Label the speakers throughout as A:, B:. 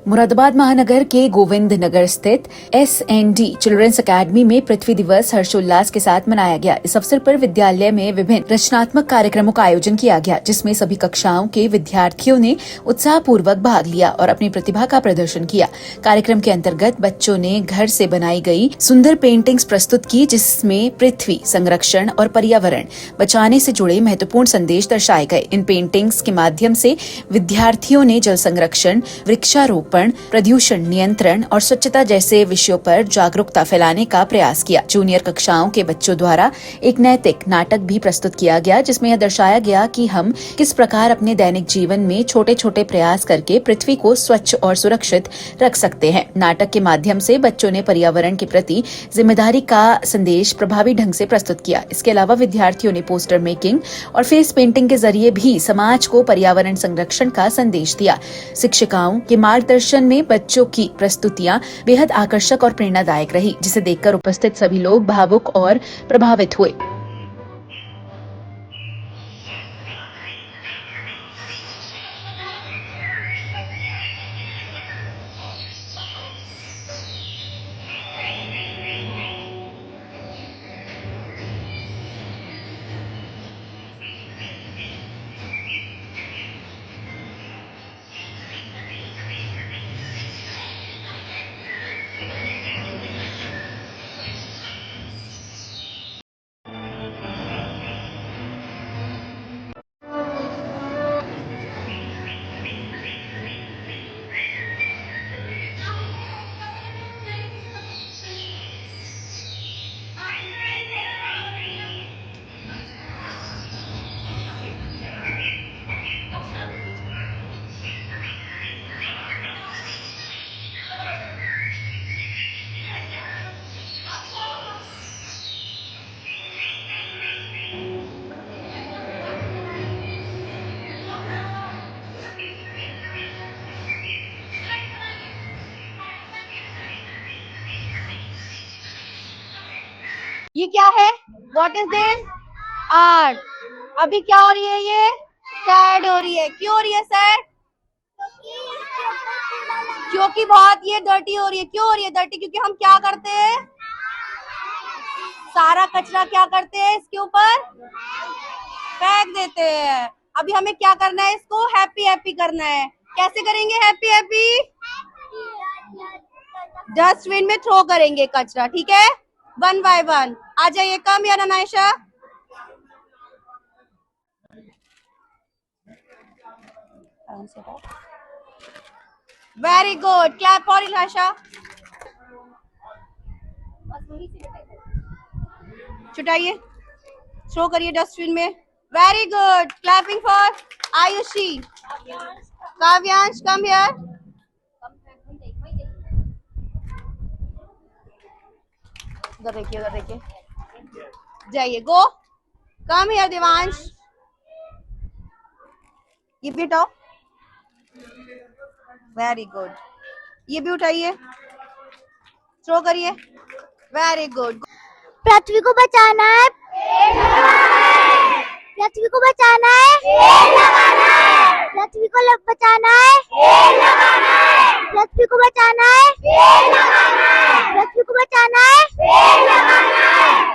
A: मुरादाबाद महानगर के गोविंद नगर स्थित SND चिल्ड्रंस अकेडमी में पृथ्वी दिवस हर्षोल्लास के साथ मनाया गया। इस अवसर पर विद्यालय में विभिन्न रचनात्मक कार्यक्रमों का आयोजन किया गया, जिसमें सभी कक्षाओं के विद्यार्थियों ने उत्साहपूर्वक भाग लिया और अपनी प्रतिभा का प्रदर्शन किया। कार्यक्रम के अंतर्गत बच्चों ने घर से बनाई गई सुंदर पेंटिंग्स प्रस्तुत की, जिसमें पृथ्वी संरक्षण और पर्यावरण बचाने से जुड़े महत्वपूर्ण संदेश दर्शाए गए। इन पेंटिंग्स के माध्यम से विद्यार्थियों ने जल संरक्षण, वृक्षारोपण, प्रदूषण नियंत्रण और स्वच्छता जैसे विषयों पर जागरूकता फैलाने का प्रयास किया। जूनियर कक्षाओं के बच्चों द्वारा एक नैतिक नाटक भी प्रस्तुत किया गया, जिसमें यह दर्शाया गया कि हम किस प्रकार अपने दैनिक जीवन में छोटे छोटे प्रयास करके पृथ्वी को स्वच्छ और सुरक्षित रख सकते हैं। नाटक के माध्यम से बच्चों ने पर्यावरण के प्रति जिम्मेदारी का संदेश प्रभावी ढंग से प्रस्तुत किया। इसके अलावा विद्यार्थियों ने पोस्टर मेकिंग और फेस पेंटिंग के जरिए भी समाज को पर्यावरण संरक्षण का संदेश दिया। शिक्षिकाओं के मार्गदर्शन में बच्चों की प्रस्तुतियां बेहद आकर्षक और प्रेरणादायक रही, जिसे देखकर उपस्थित सभी लोग भावुक और प्रभावित हुए।
B: ये क्या है? What is this? आर्ट। अभी क्या हो रही है? ये सैड हो रही है। क्यों हो रही है सैड? क्योंकि बहुत ये डर्टी हो रही है। क्यों हो रही है डर्टी? क्योंकि हम क्या करते हैं? सारा कचरा क्या करते हैं? इसके ऊपर फेंक देते हैं। अभी हमें क्या करना है? इसको हैप्पी हैप्पी करना है। कैसे करेंगे हैप्पी हैप्पी? डस्टबिन में थ्रो करेंगे कचरा, ठीक है? 1 by 1 आ जाइए। कम या Naisha, very good. Clap for Ilasha. छुटाइए, थ्रो करिए डस्टबिन में। Very good. Clapping for Ayushi. Kavyansh, come here. उधर देखिए, उधर देखिए। जाइए, गो। Come here Devansh. ये भी उठाओ। Very good. ये भी उठाइए, थ्रो करिए। Very good.
C: पृथ्वी को बचाना है, पृथ्वी को बचाना है, पृथ्वी को बचाना है, पृथ्वी को बचाना है, पृथ्वी को बचाना है।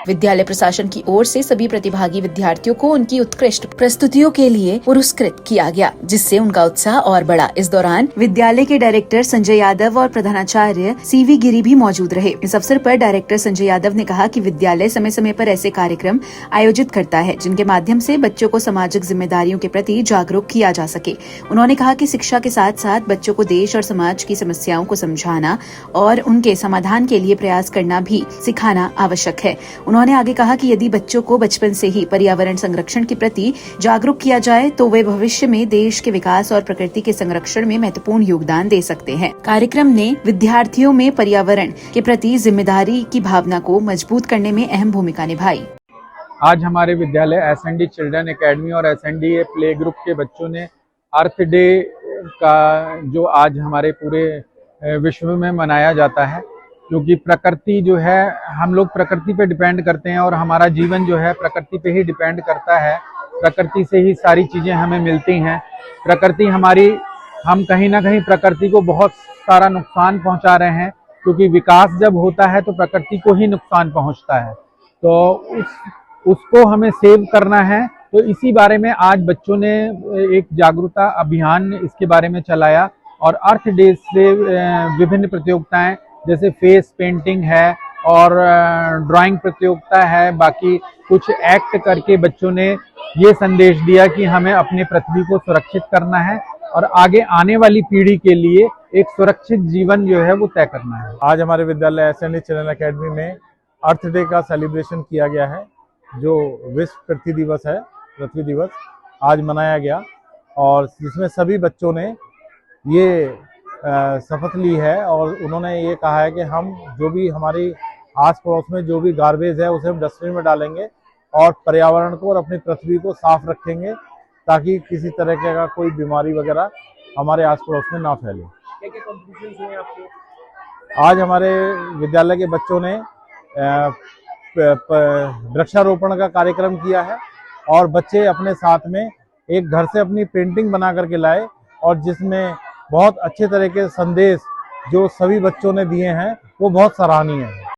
A: विद्यालय प्रशासन की ओर से सभी प्रतिभागी विद्यार्थियों को उनकी उत्कृष्ट प्रस्तुतियों के लिए पुरस्कृत किया गया, जिससे उनका उत्साह और बढ़ा। इस दौरान विद्यालय के डायरेक्टर संजय यादव और प्रधानाचार्य CV गिरी भी मौजूद रहे। इस अवसर पर डायरेक्टर संजय यादव ने कहा कि विद्यालय समय समय पर ऐसे कार्यक्रम आयोजित करता है, जिनके माध्यम से बच्चों को सामाजिक जिम्मेदारियों के प्रति जागरूक किया जा सके। उन्होंने कहा कि शिक्षा के साथ साथ बच्चों को देश और समाज की समस्याओं को समझाना और उनके समाधान के लिए प्रयास करना भी सिखाना आवश्यक है। उन्होंने आगे कहा कि यदि बच्चों को बचपन से ही पर्यावरण संरक्षण के प्रति जागरूक किया जाए तो वे भविष्य में देश के विकास और प्रकृति के संरक्षण में महत्वपूर्ण योगदान दे सकते हैं। कार्यक्रम ने विद्यार्थियों में पर्यावरण के प्रति जिम्मेदारी की भावना को मजबूत करने में अहम भूमिका निभाई।
D: आज हमारे विद्यालय SND चिल्ड्रन एकेडमी और SNDA प्ले ग्रुप के बच्चों ने अर्थ डे का जो आज हमारे पूरे विश्व में मनाया जाता है, क्योंकि प्रकृति जो है, हम लोग प्रकृति पे डिपेंड करते हैं और हमारा जीवन जो है प्रकृति पे ही डिपेंड करता है। प्रकृति से ही सारी चीज़ें हमें मिलती हैं। प्रकृति हम कहीं ना कहीं प्रकृति को बहुत सारा नुकसान पहुंचा रहे हैं, क्योंकि विकास जब होता है तो प्रकृति को ही नुकसान पहुंचता है। तो उसको हमें सेव करना है। तो इसी बारे में आज बच्चों ने एक जागरूकता अभियान इसके बारे में चलाया और अर्थ डे से विभिन्न प्रतियोगिताएं जैसे फेस पेंटिंग है और ड्राइंग प्रतियोगिता है, बाकी कुछ एक्ट करके बच्चों ने ये संदेश दिया कि हमें अपने पृथ्वी को सुरक्षित करना है और आगे आने वाली पीढ़ी के लिए एक सुरक्षित जीवन जो है वो तय करना है।
E: आज हमारे विद्यालय एसएनडी चिल्ड्रन एकेडमी में अर्थ डे का सेलिब्रेशन किया गया है, जो विश्व पृथ्वी दिवस आज मनाया गया और जिसमें सभी बच्चों ने ये शपथ ली है और उन्होंने ये कहा है कि हम जो भी हमारी आस पड़ोस में जो भी गार्बेज है उसे हम डस्टबिन में डालेंगे और पर्यावरण को और अपनी पृथ्वी को साफ रखेंगे ताकि किसी तरह का कोई बीमारी वगैरह हमारे आस पड़ोस में ना फैले।
F: क्या कॉम्पिटिशन्स हुए आपके?
E: आज हमारे विद्यालय के बच्चों ने वृक्षारोपण का कार्यक्रम किया है और बच्चे अपने साथ में एक घर से अपनी पेंटिंग बना करके लाए और जिसमें बहुत अच्छे तरह के संदेश जो सभी बच्चों ने दिए हैं वो बहुत सराहनीय है।